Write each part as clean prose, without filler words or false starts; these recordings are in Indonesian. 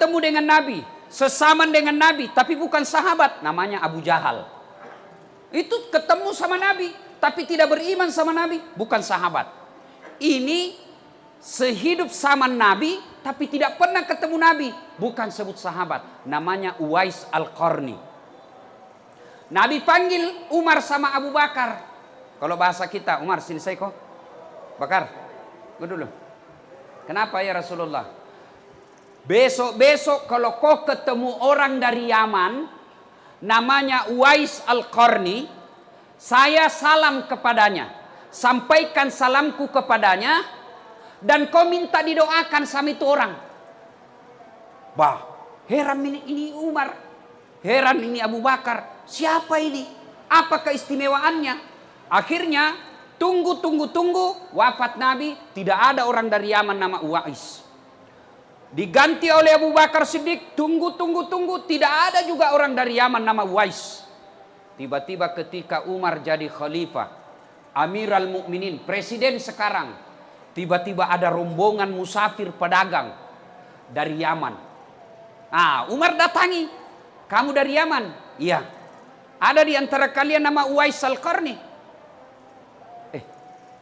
ketemu dengan Nabi, sesaman dengan Nabi, tapi bukan sahabat, namanya Abu Jahal. Itu ketemu sama Nabi, tapi tidak beriman sama Nabi, bukan sahabat. Ini sehidup sama Nabi, tapi tidak pernah ketemu Nabi, bukan sebut sahabat, namanya Uwais Al-Qarni. Nabi panggil Umar sama Abu Bakar. Kalau bahasa kita, Umar sini saya kok. Bakar, gue dulu. Kenapa ya Rasulullah? Besok-besok kalau kau ketemu orang dari Yaman, namanya Uwais Al-Qarni, saya salam kepadanya. Sampaikan salamku kepadanya, dan kau minta didoakan sama itu orang. Bah, heran ini Umar. Heran ini Abu Bakar. Siapa ini? Apa keistimewaannya? Akhirnya, tunggu. Wafat Nabi, tidak ada orang dari Yaman nama Uwais. Diganti oleh Abu Bakar Siddiq, tunggu. Tidak ada juga orang dari Yaman nama Uwais. Tiba-tiba ketika Umar jadi khalifah, Amiral Mukminin, presiden sekarang, tiba-tiba ada rombongan musafir pedagang dari Yaman. Umar datangi, kamu dari Yaman? Iya. Ada di antara kalian nama Uwais Al-Qarni?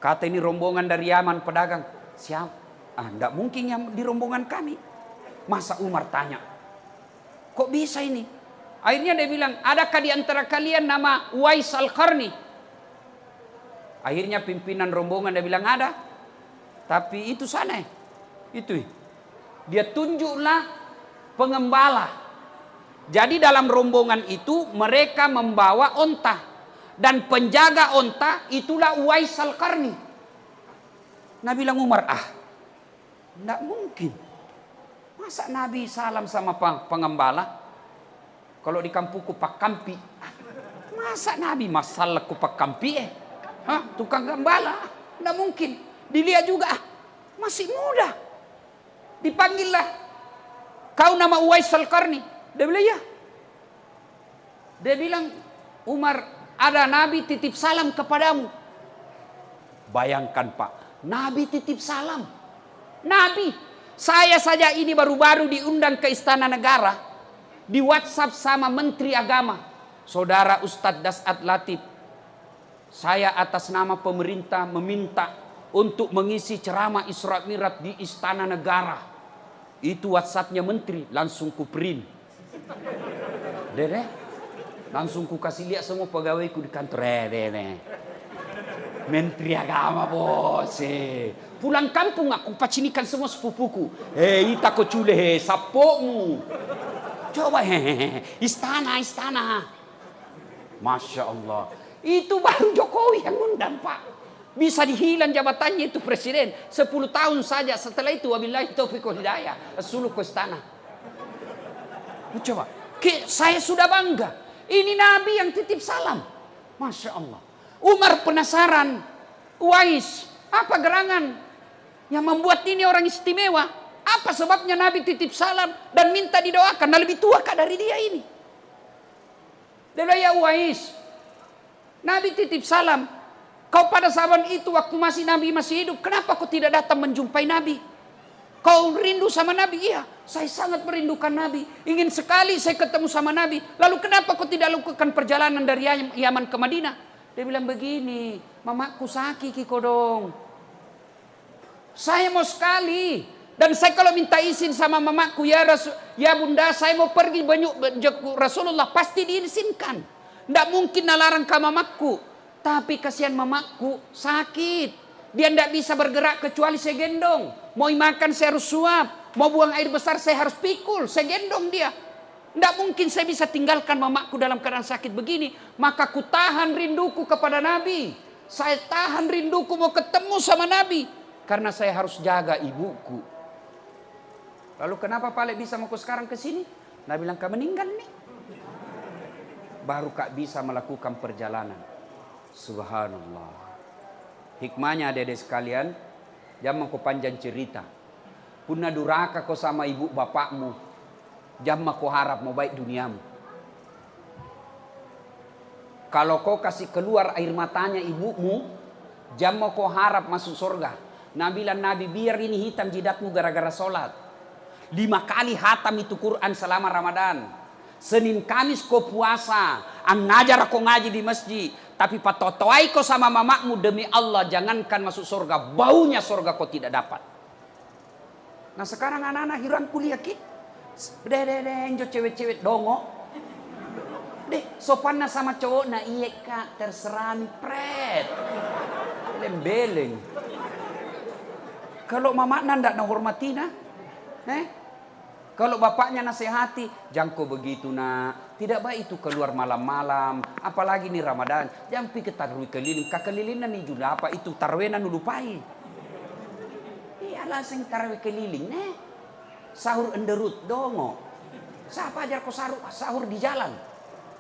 Kata ini rombongan dari Yaman pedagang. Siapa? Tidak mungkin yang di rombongan kami. Masa Umar tanya, kok bisa ini? Akhirnya dia bilang, adakah di antara kalian nama Uwais Al-Qarni? Akhirnya pimpinan rombongan dia bilang ada. Tapi itu sana. Itu. Dia tunjuklah pengembala. Jadi dalam rombongan itu mereka membawa onta. Dan penjaga onta itulah Uwais Al-Qarni. Nabi bilang Umar, tidak mungkin. Masa Nabi salam sama pengembala? Kalau di kampungku pak kampi. Masa Nabi masalahku pak kampi tukang gembala? Tidak mungkin. Dilihat juga, masih muda. Dipanggillah. Kau nama Uwais Al-Qarni? Dia bilang ya. Dia bilang, Umar, ada Nabi titip salam kepadamu. Bayangkan Pak, Nabi titip salam. Nabi, saya saja ini baru-baru diundang ke Istana Negara, di WhatsApp sama Menteri Agama, Saudara Ustadz Das'ad Latif. Saya atas nama pemerintah meminta untuk mengisi ceramah Isra Mi'raj di Istana Negara. Itu WhatsAppnya Menteri, langsung ku print. Dede, langsung ku kasih lihat semua pegawaiku di kantor. Menteri Agama bos. Pulang kampung aku pacinikan semua sepupuku. Ita ko cule sapomu. Coba istana. Masya Allah. Itu baru Jokowi yang undang Pak. Bisa dihilang jabatannya itu presiden. 10 tahun saja setelah itu wabillahi taufiq wal hidayah. Suluh ke istana. Coba. Saya sudah bangga. Ini Nabi yang titip salam. Masya Allah. Umar penasaran. Uwais, apa gerangan yang membuat ini orang istimewa? Apa sebabnya Nabi titip salam dan minta didoakan? Nah, lebih tua kah dari dia ini? Dia bilang, ya Uwais, Nabi titip salam. Kau pada zaman itu waktu Nabi masih hidup, kenapa kau tidak datang menjumpai Nabi? Kau rindu sama Nabi? Iya, saya sangat merindukan Nabi. Ingin sekali saya ketemu sama Nabi. Lalu kenapa kau tidak lakukan perjalanan dari Yaman ke Madinah? Dia bilang begini, mamaku sakit kiko dong. Saya mau sekali. Dan saya kalau minta izin sama mamaku, ya bunda saya mau pergi banyak Rasulullah, pasti diizinkan. Tidak mungkin nalarang ke mamaku. Tapi kasihan mamaku sakit. Dia tidak bisa bergerak kecuali saya gendong. Mau makan saya harus suap. Mau buang air besar saya harus pikul. Saya gendong dia. Tidak mungkin saya bisa tinggalkan mamaku dalam keadaan sakit begini. Maka ku tahan rinduku kepada Nabi. Saya tahan rinduku mau ketemu sama Nabi. Karena saya harus jaga ibuku. Lalu kenapa Pak Lek bisa mau sekarang ke sini? Nabi bilang, kau meninggal nih. Baru kak bisa melakukan perjalanan. Subhanallah. Hikmahnya adik-adik sekalian. Jangan kau panjang cerita. Punna duraka kau sama ibu bapakmu. Jangan kau harap mau baik duniamu. Kalau kau kasih keluar air matanya ibumu, jangan kau harap masuk surga. Nabi bilang, Nabi biar ini hitam jidatmu gara-gara sholat. 5 kali hatam itu Quran selama Ramadan. Senin Kamis kau puasa, ang ngajar kau ngaji di masjid. Tapi patotoai kau sama mamamu, demi Allah jangankan masuk surga, baunya surga kau tidak dapat. Nah sekarang anak-anak hiram kuliah ki. Enjo cewek-cewek dongo. Deh sopanna sama cowok, nah iya kak terserah nih pret. Beleng-beleng. Kalau mamanya ndak hormati nah. Kalau bapaknya nasihati, jangan kau begitu nak. Tidak baik itu keluar malam-malam. Apalagi nih Ramadan. Jangan pikir tarawih keliling. Kekelilinan nih juga apa itu tarwenan lupai. Iyalah sing tarawih keliling nih. Sahur enderut dongo. Siapa ajar kau sahur di jalan?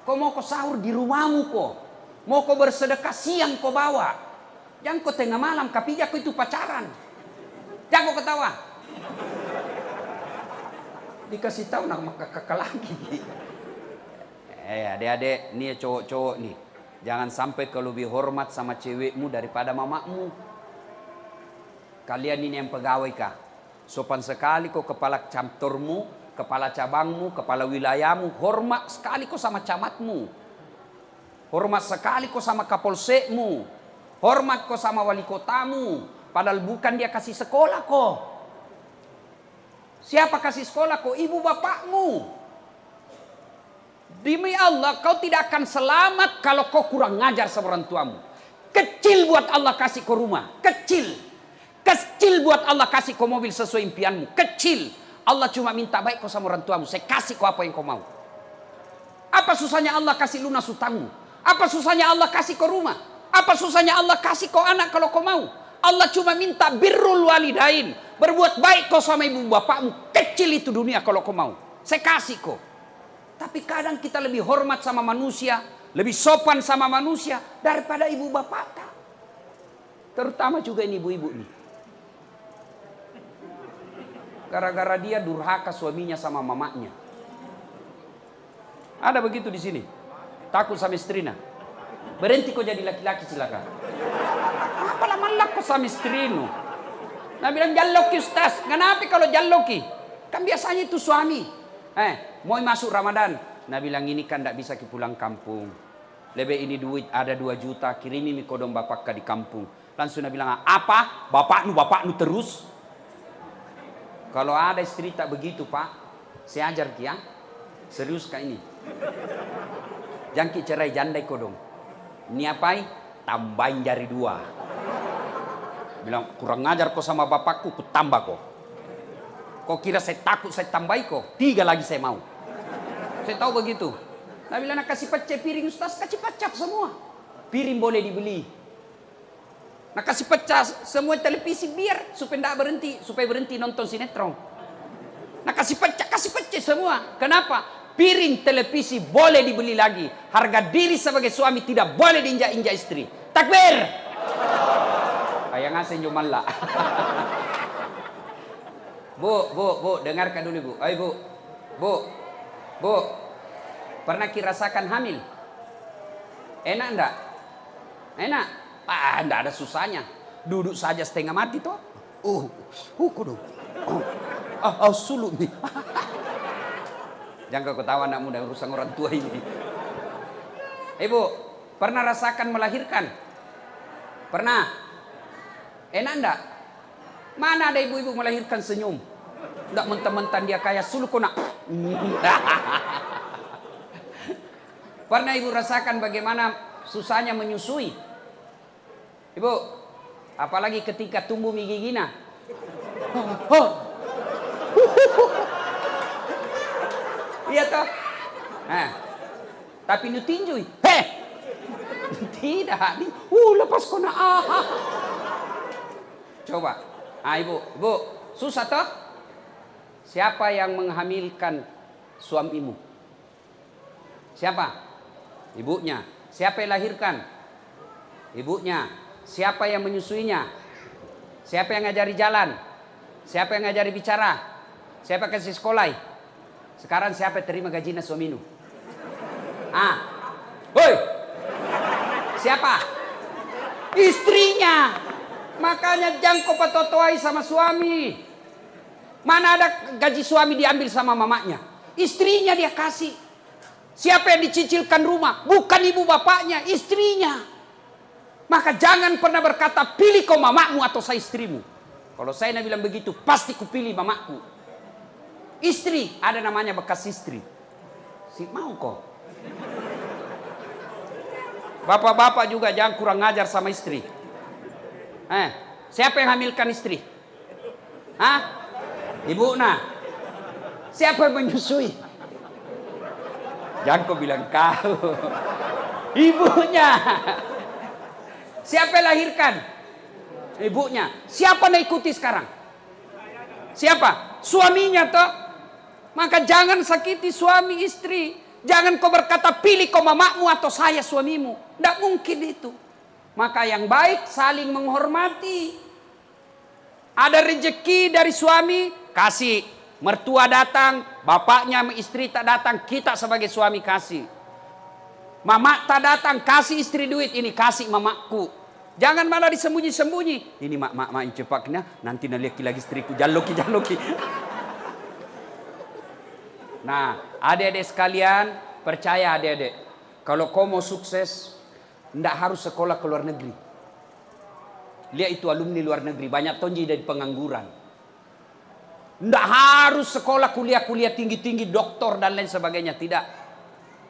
Kau mau kau sahur di rumahmu kau. Mau kau bersedekah siang kau bawa. Jangan kau tengah malam kapija kau itu pacaran. Jangan kau ketawa. Dikasih tahu nak kakak lagi. Adik-adik, nih cowok-cowok nih. Jangan sampai kau lebih hormat sama cewekmu daripada mamakmu. Kalian ini yang pegawai kah? Sopan sekali kau kepala kantormu, kepala cabangmu, kepala wilayahmu. Hormat sekali kau sama camatmu. Hormat sekali kau sama kapolsekmu. Hormat kau sama wali kotamu. Padahal bukan dia kasih sekolah kau. Siapa kasih sekolah kau? Ibu bapakmu. Demi Allah kau tidak akan selamat kalau kau kurang ngajar sama orang tuamu. Kecil buat Allah kasih kau rumah. Kecil. Kecil buat Allah kasih kau mobil sesuai impianmu. Kecil. Allah cuma minta baik kau sama orang tuamu. Saya kasih kau apa yang kau mau. Apa susahnya Allah kasih lunas hutangmu? Apa susahnya Allah kasih kau rumah? Apa susahnya Allah kasih kau anak kalau kau mau? Allah cuma minta birrul walidain. Berbuat baik kau sama ibu bapakmu. Kecil itu dunia kalau kau mau. Saya kasih kau. Tapi kadang kita lebih hormat sama manusia. Lebih sopan sama manusia. Daripada ibu bapak. Terutama juga ini ibu-ibu nih. Gara-gara dia durhaka suaminya sama mamanya. Ada begitu di sini. Takut sama istrinya. Berhenti kau jadi laki-laki silakan. Apa lama kau sama istrimu? Nah bilang jalloki ustaz. Kenapa kalau jalloki? Kan biasanya itu suami. Mau masuk Ramadan. Nah bilang ini kan tidak bisa pulang kampung. Lebih ini duit ada 2 juta. Kirimi mi kodong bapak di kampung. Langsung dia bilang apa? Bapaknu terus. Kalau ada istri tak begitu pak. Saya ajar ya. Serius kak ini. Jangki cerai jandai kodong. Ini apai? Tambahin jari 2. Bilang kurang ngajar kau sama bapakku, ku tambah kau. Kau kira saya takut saya tambahi kau? 3 lagi saya mau. Saya tahu begitu. Nah bilang nak kasih pecah piring ustaz, kasih pecah semua. Piring boleh dibeli. Nak kasih pecah semua televisi biar supaya berhenti nonton sinetron. Nak kasih pecah semua. Kenapa? Piring televisi boleh dibeli lagi. Harga diri sebagai suami tidak boleh diinjak-injak istri. Takbir. Ayang ngasih jumlah. Bu, dengarkan dulu bu. Ayo bu. Pernah kirasakan hamil? Enak enggak? Enak? Enggak ada susahnya. Duduk saja setengah mati toh. Kudu. Sulut nih. Jangan kau ketawa anak muda urusan orang tua ini. Ibu, pernah rasakan melahirkan? Pernah? Enak enggak? Mana ada ibu-ibu melahirkan senyum? Enggak mentah-mentah dia kayak suluk nak. Pernah ibu rasakan bagaimana susahnya menyusui? Ibu, apalagi ketika tumbuh gigina. Iya toh? Tapi nu tinjui. Tidak. Lepas kona. Coba. Ibu, susah toh? Siapa yang menghamilkan suamimu? Siapa? Ibunya. Siapa yang lahirkan? Ibunya. Siapa yang menyusuinya? Siapa yang ngajari jalan? Siapa yang ngajari bicara? Siapa yang kasih sekolah? Sekarang siapa yang terima gajinya suamimu? Woi. Siapa? Istrinya. Makanya jangan kau patotoai sama suami. Mana ada gaji suami diambil sama mamanya? Istrinya dia kasih. Siapa yang dicicilkan rumah? Bukan ibu bapaknya, istrinya. Maka jangan pernah berkata, pilih kau mamamu atau saya istrimu. Kalau saya bilang begitu, pasti kupilih mamaku. Istri, ada namanya bekas istri. Si mau kok. Bapak-bapak juga jangan kurang ngajar sama istri. Siapa yang hamilkan istri? Ibu nah. Siapa yang menyusui? Jangan kau bilang kau. Ibunya. Siapa yang lahirkan? Ibunya. Siapa yang ikuti sekarang? Siapa? Suaminya toh. Maka jangan sakiti suami istri. Jangan kau berkata pilih kau mamamu atau saya suamimu. Tidak mungkin itu. Maka yang baik saling menghormati. Ada rezeki dari suami, kasih. Mertua datang, bapaknya istri tak datang, kita sebagai suami kasih. Mama tak datang, kasih istri duit, ini kasih mamaku. Jangan malah disembunyi-sembunyi. Ini mak yang cepatnya, nanti naleki lagi istriku, jaloki. Nah, adik-adik sekalian, percaya adik-adik, kalau kau mau sukses, tidak harus sekolah ke luar negeri. Lihat itu alumni luar negeri, banyak tonji dari pengangguran. Tidak harus sekolah kuliah tinggi-tinggi, doktor dan lain sebagainya, tidak.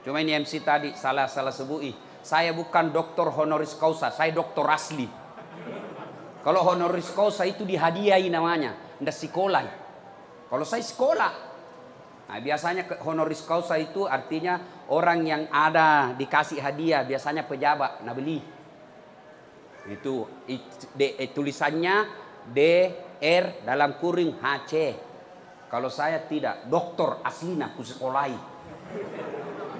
Cuma ini MC tadi salah sebui. Saya bukan doktor honoris causa, saya doktor asli. Kalau honoris causa itu dihadiahi namanya, tidak sekolah. Kalau saya sekolah. Nah, biasanya honoris causa itu artinya orang yang ada dikasih hadiah, biasanya pejabat, nah beli. Itu tulisannya DR dalam kurung HC. Kalau saya tidak, doktor aslina ku sekolahi.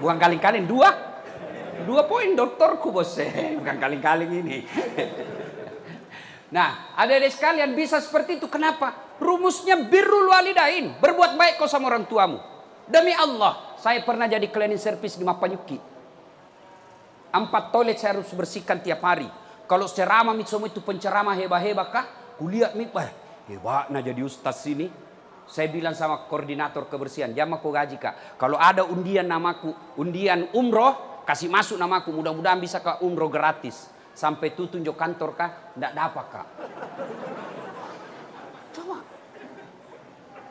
Bukan kaling-kaling, dua poin doktorku bos, bukan kaling-kaling ini. Nah, adik-adik sekalian bisa seperti itu. Kenapa? Rumusnya birrul walidain. Berbuat baik kau sama orang tuamu. Demi Allah, saya pernah jadi cleaning service di Mapanyuki. 4 toilet saya harus bersihkan tiap hari. Kalau ceramah semua itu penceramah hebat-hebat kah? Kulihat hebatnya jadi ustaz sini. Saya bilang sama koordinator kebersihan, jangan kau gaji kak. Kalau ada undian namaku, undian umroh, kasih masuk namaku. Mudah-mudahan bisa ke umroh gratis. Sampai itu tunjuk kantor kah? Tidak dapat kak. Coba.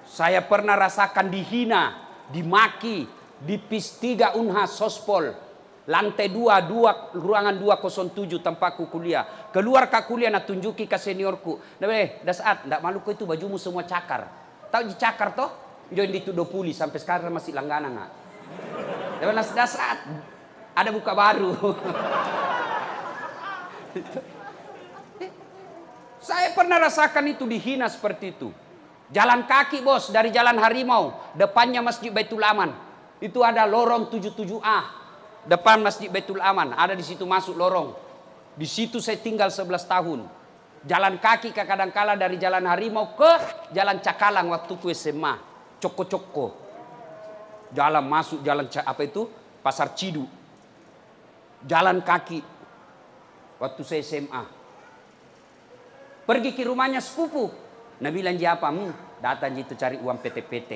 Saya pernah rasakan dihina, dimaki, di PIS 3 Unhas Sospol. Lantai 2, ruangan 207 tempatku kuliah. Keluar ke kuliah nak tunjuki ke seniorku. Dasat, tidak malu kau itu bajumu semua cakar. Tahu dicakar toh? Join di Tudopuli sampai sekarang masih langganan nggak? Dasat, ada buka baru. Saya pernah rasakan itu dihina seperti itu. Jalan kaki bos dari Jalan Harimau, depannya Masjid Baitul Aman. Itu ada lorong 77A. Depan Masjid Baitul Aman, ada di situ masuk lorong. Di situ saya tinggal 11 tahun. Jalan kaki kadang-kala dari Jalan Harimau ke Jalan Cakalang waktu ku SMA. Coko-coko. Jalan masuk jalan Pasar Cidu. Jalan kaki. Waktu saya SMA. Pergi ke rumahnya sepupu. Nah bilang dia apa? Datang itu cari uang PT-PT.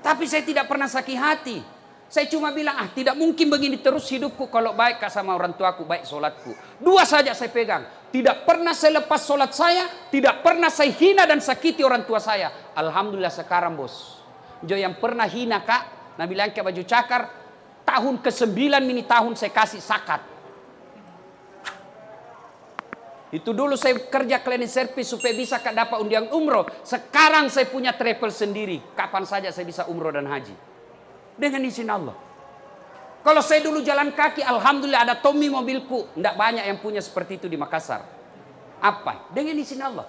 Tapi saya tidak pernah sakit hati. Saya cuma bilang, tidak mungkin begini terus hidupku kalau baik sama orang tuaku, baik solatku. 2 saja saya pegang. Tidak pernah saya lepas solat saya, tidak pernah saya hina dan sakiti orang tua saya. Alhamdulillah sekarang bos. Jo yang pernah hina kak, nah bilang ke baju cakar, tahun ke-9 ini tahun saya kasih sakat. Itu dulu saya kerja cleaning service supaya bisa dapat undian umroh. Sekarang saya punya travel sendiri. Kapan saja saya bisa umroh dan haji. Dengan izin Allah. Kalau saya dulu jalan kaki, alhamdulillah ada Tommy mobilku. Tidak banyak yang punya seperti itu di Makassar. Apa? Dengan izin Allah.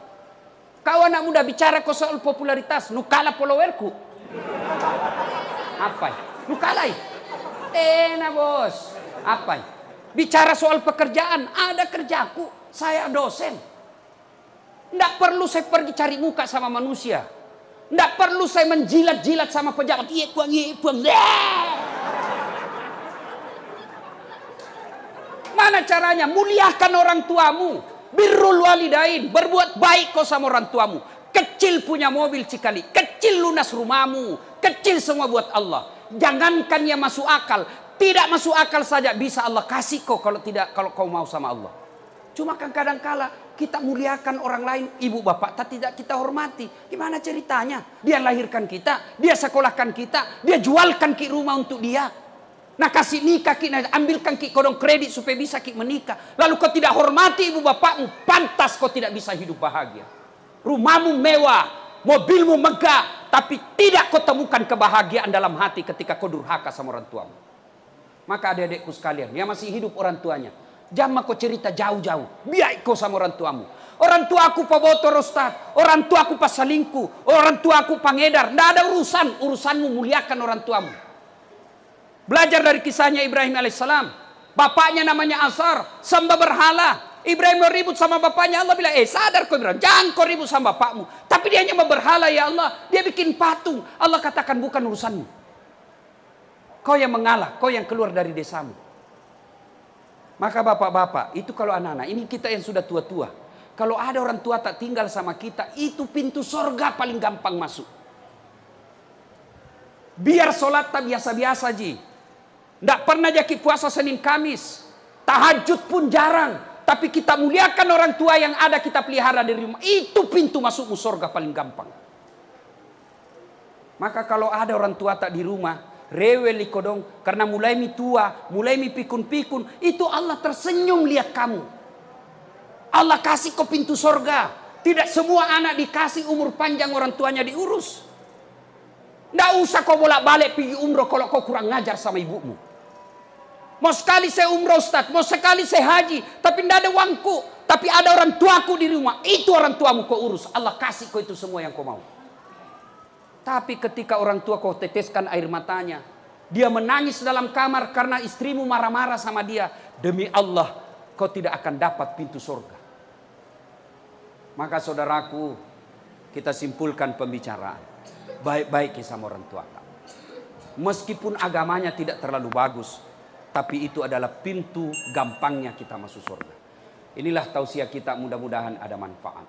Kau anak muda bicara kau soal popularitas. Nukala followerku. Apa? Nukalai. Enak bos. Apa? Bicara soal pekerjaan. Ada kerjaku. Saya dosen. Tidak perlu saya pergi cari muka sama manusia. Tidak perlu saya menjilat-jilat sama pejabat. Iya puang. Mana caranya? Muliakan orang tuamu. Birrul walidain. Berbuat baik kau sama orang tuamu. Kecil kecil punya mobil cikali, kecil lunas rumahmu, kecil semua buat Allah. Jangankan yang masuk akal, tidak masuk akal saja bisa Allah kasih kau kalau kau mau sama Allah. Cuma kan kadang-kala kita muliakan orang lain, ibu bapak tidak kita hormati. Gimana ceritanya? Dia lahirkan kita, dia sekolahkan kita, dia jualkan ki rumah untuk dia. Nah kasih nikah ki, ambilkan ki kodong kredit supaya bisa ki menikah. Lalu kau tidak hormati ibu bapakmu, pantas kau tidak bisa hidup bahagia. Rumahmu mewah, mobilmu megah, tapi tidak kau temukan kebahagiaan dalam hati ketika kau durhaka sama orang tuamu. Maka adik-adikku sekalian, yang masih hidup orang tuanya, jangan kau cerita jauh-jauh, biar kau sama orang tuamu. Orang tua aku pebotor Ustaz, orang tua aku pasalingku, orang tua aku pangedar. Tidak ada urusanmu muliakan orang tuamu. Belajar dari kisahnya Ibrahim alaihissalam. Bapaknya namanya Azar, sembah berhala. Ibrahim mau ribut sama bapaknya, Allah bilang, sadar kau Ibrahim, jangan kau ribut sama bapakmu. Tapi dia hanya berhala ya Allah, dia bikin patung. Allah katakan bukan urusanmu. Kau yang mengalah, kau yang keluar dari desamu. Maka bapak-bapak, itu kalau anak-anak, ini kita yang sudah tua-tua. Kalau ada orang tua tak tinggal sama kita, itu pintu sorga paling gampang masuk. Biar sholat tak biasa-biasa ji. Tidak pernah jadi puasa Senin Kamis. Tahajud pun jarang. Tapi kita muliakan orang tua yang ada kita pelihara dari rumah. Itu pintu masukmu sorga paling gampang. Maka kalau ada orang tua tak di rumah, rewel ikodong, karena mulai mi tua, mulai mi pikun-pikun, itu Allah tersenyum lihat kamu. Allah kasih kau pintu sorga. Tidak semua anak dikasih umur panjang orang tuanya diurus. Tidak usah kau bolak-balik pergi umroh kalau kau kurang ngajar sama ibumu. Mau sekali saya umroh Ustaz, mau sekali saya haji, tapi tidak ada uangku. Tapi ada orang tuaku di rumah, itu orang tuamu kau urus. Allah kasih kau itu semua yang kau mau. Tapi ketika orang tua kau teteskan air matanya, dia menangis dalam kamar karena istrimu marah-marah sama dia. Demi Allah, kau tidak akan dapat pintu surga. Maka saudaraku, kita simpulkan pembicaraan. Baik-baik sama orang tua kamu. Meskipun agamanya tidak terlalu bagus, tapi itu adalah pintu gampangnya kita masuk surga. Inilah tausiah kita, mudah-mudahan ada manfaat.